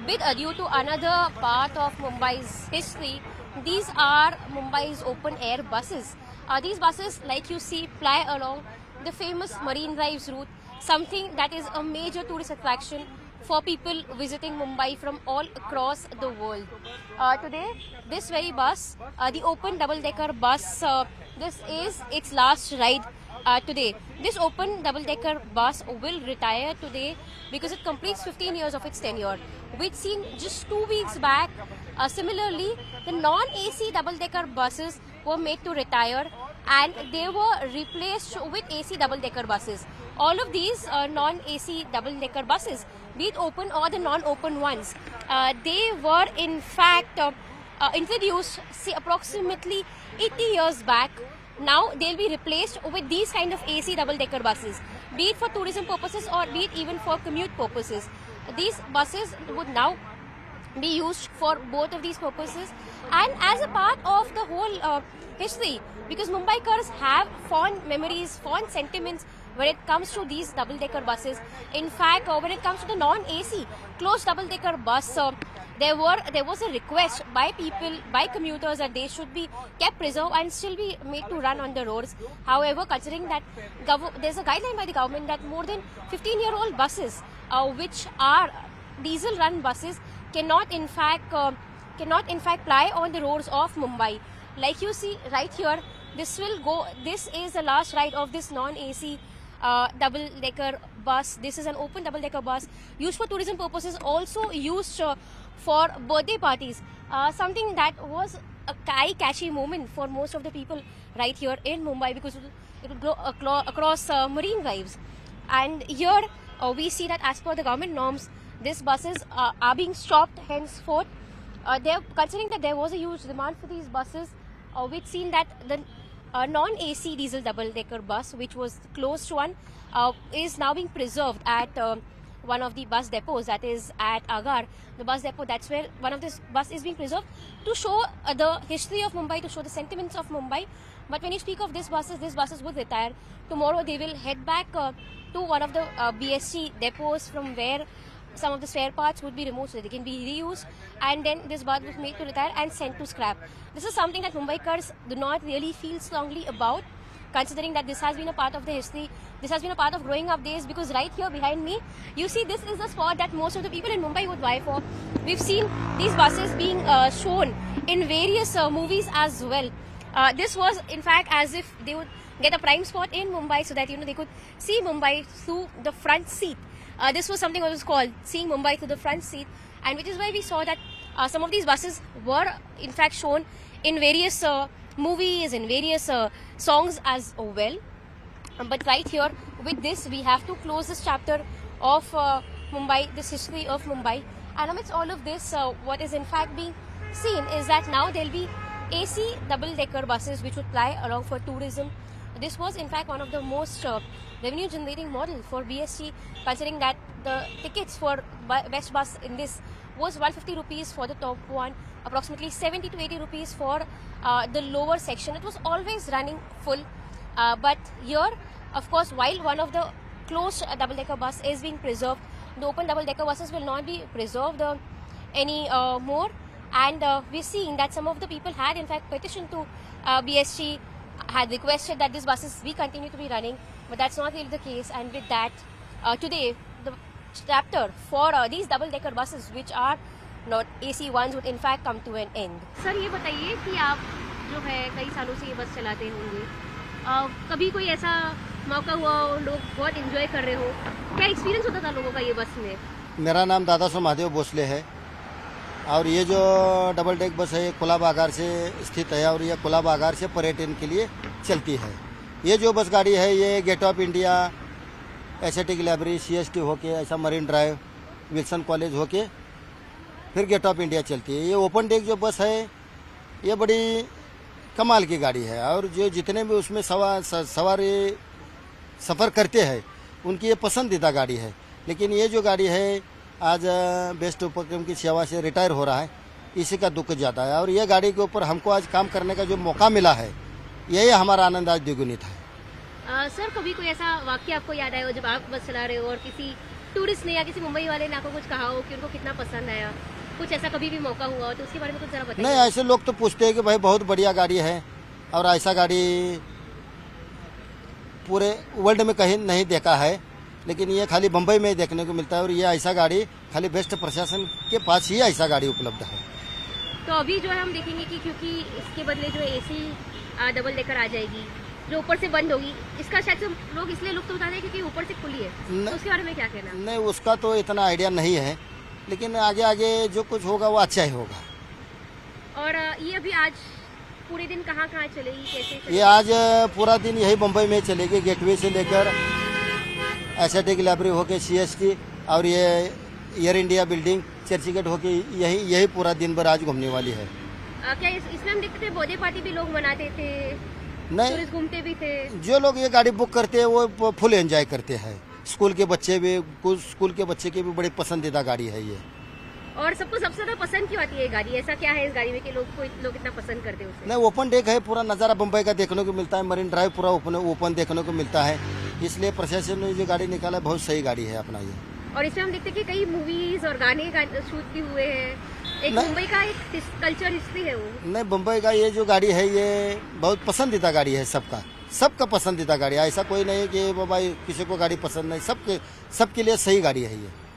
due to another part of Mumbai's history. These are Mumbai's open air buses. These buses, like you see, ply along the famous Marine Drives route, something that is a major tourist attraction for people visiting Mumbai from all across the world. Today, this very bus, the open double-decker bus, this is its last ride today. This open double-decker bus will retire today because it completes 15 years of its tenure. We'd seen just 2 weeks back, similarly, the non-AC double-decker buses were made to retire and they were replaced with AC double-decker buses. All of these non-AC double-decker buses, be it open or the non-open ones, they were in fact introduced approximately 80 years back. Now they'll be replaced with these kind of AC double-decker buses, be it for tourism purposes or be it even for commute purposes. These buses would now be used for both of these purposes, and as a part of the whole history, because Mumbaikars have fond memories, fond sentiments when it comes to these double-decker buses. In fact, when it comes to the non-AC closed double-decker bus, there was a request by people, by commuters, that they should be kept preserved and still be made to run on the roads. However, considering that there's a guideline by the government that more than 15-year-old buses, which are diesel-run buses, cannot in fact ply on the roads of Mumbai. Like you see right here, this is the last ride of this non-AC double-decker bus. This is an open double-decker bus used for tourism purposes, also used for birthday parties. Something that was a eye-catchy moment for most of the people right here in Mumbai, because it would go across Marine Drives. And here we see that as per the government norms, these buses are being stopped henceforth. Considering that there was a huge demand for these buses, we've seen that the non-AC diesel double-decker bus, which was the closed one, is now being preserved at one of the bus depots, that is at Agar, the bus depot. That's where one of this bus is being preserved to show the history of Mumbai, to show the sentiments of Mumbai. But when you speak of these buses would retire. Tomorrow they will head back to one of the BSC depots from where some of the spare parts would be removed so they can be reused, and then this bus was made to retire and sent to scrap. This is something that Mumbaikars do not really feel strongly about, considering that this has been a part of the history, this has been a part of growing up days, because right here behind me, you see this is the spot that most of the people in Mumbai would vie for. We've seen these buses being shown in various movies as well. This was in fact as if they would get a prime spot in Mumbai so that they could see Mumbai through the front seat. This was something that was called seeing Mumbai through the front seat, and which is why we saw that some of these buses were in fact shown in various movies, in various songs as well. But right here with this, we have to close this chapter of Mumbai, this history of Mumbai. And amidst all of this, what is in fact being seen is that now there'll be AC double-decker buses which would ply along for tourism. This was in fact one of the most revenue generating model for BST, considering that the tickets for best bus in this was 150 rupees for the top one, approximately 70 to 80 rupees for the lower section. It was always running full. But here, of course, while one of the closed double-decker bus is being preserved, the open double-decker buses will not be preserved any more. And we're seeing that some of the people had in fact petitioned to BST, had requested that these buses we continue to be running, but that's not really the case. And with that, today the chapter for these double-decker buses, which are not AC ones, would in fact come to an end. Sir, ये बताइए कि आप जो है कई सालों से ये बस चलाते होंगे, कभी कोई ऐसा मौका हुआ लोग बहुत एंजॉय कर रहे हो, क्या एक्सपीरियंस होता था लोगों का ये बस में? मेरा नाम दादा सो महादेव भोसले है, और ये जो डबल डेक बस है ये कुलाब आगार से स्थित है, और ये कुलाब आगार से पर्यटन के लिए चलती है। ये जो बस गाड़ी है ये gate of India, aesthetic library, CST होके ऐसा मरीन ड्राइव, विल्सन कॉलेज होके फिर गेट ऑफ इंडिया चलती है। ये ओपन डेक जो बस है ये बड़ी कमाल की गाड़ी है, और जो जितने भी उसमें सवारी सफ़र करते हैं उनकी ये पसंदीदा गाड़ी है। लेकिन ये जो गाड़ी है आज बेस्ट उपक्रम की सेवा से रिटायर हो रहा है, इसी का दुख ज़्यादा है। और ये गाड़ी के ऊपर हमको आज काम करने का जो मौका मिला है, यही हमारा आनंद आज द्विगुणित है। सर, कभी कोई ऐसा वाक्य आपको याद आया हो जब आप बस चला रहे हो और किसी टूरिस्ट ने या किसी मुंबई वाले ने आपको कुछ कहा हो कि उनको कितना पसंद आया, कुछ ऐसा कभी भी मौका हुआ हो तो उसके बारे में कुछ जरा बताइए। नहीं, ऐसे लोग तो पूछते हैं कि भाई बहुत बढ़िया गाड़ी है और ऐसा गाड़ी पूरे वर्ल्ड में कहीं नहीं देखा है, लेकिन ये खाली बम्बई में ही देखने को मिलता है और ये ऐसा गाड़ी खाली बेस्ट प्रशासन के पास ही ऐसा गाड़ी उपलब्ध है। तो अभी जो है हम देखेंगे कि क्योंकि इसके बदले जो एसी डबल डेकर आ जाएगी जो ऊपर से बंद होगी, इसका शायद से लोग इसलिए लुत्फ उठा रहे हैं क्योंकि ऊपर से खुली है, तो उसके बारे में क्या कहना? नहीं, उसका तो इतना आइडिया नहीं है, लेकिन आगे आगे जो कुछ होगा वो अच्छा ही होगा। और ये अभी आज पूरे दिन कहाँ कहाँ चलेगी, कैसे चलेगी? ये आज पूरा दिन यही मुंबई में चलेगी, गेटवे से लेकर एसआईटी लाइब्रेरी होके CST और ये एयर इंडिया बिल्डिंग चर्चगेट होके यही पूरा दिन भर आज घूमने वाली है। क्या इसमें हम देखते थे बर्थडे पार्टी भी लोग मनाते थे, नहीं, टूरिस्ट घूमते भी थे। जो लोग ये गाड़ी बुक करते हैं वो फुल एंजॉय करते हैं। स्कूल के बच्चे भी, कुछ स्कूल के बच्चे की भी बड़ी पसंदीदा गाड़ी है ये। और सबको सबसे ज्यादा पसंद क्यों आती है ये गाड़ी? ऐसा क्या है इस गाड़ी में कि लोग इतना पसंद करते हैं उसे? नहीं, ओपन डेक है, पूरा नज़ारा मुंबई का देखने को मिलता है, मरीन ड्राइव पूरा ओपन देखने को मिलता है, इसलिए प्रशासन ने जो गाड़ी निकाला है बहुत सही गाड़ी है अपना ये। और इसमें हम देखते हैं कि कई मूवीज और गाने शूट भी हुए हैं। एक नहीं। मुंबई का एक कल्चर हिस्ट्री है वो। नहीं, मुंबई का ये जो गाड़ी है ये बहुत पसंदीदा गाड़ी है, सबका पसंदीदा गाड़ी है। ऐसा कोई नहीं है कि बाबा किसी को गाड़ी पसंद नहीं, सबके लिए सही गाड़ी है ये।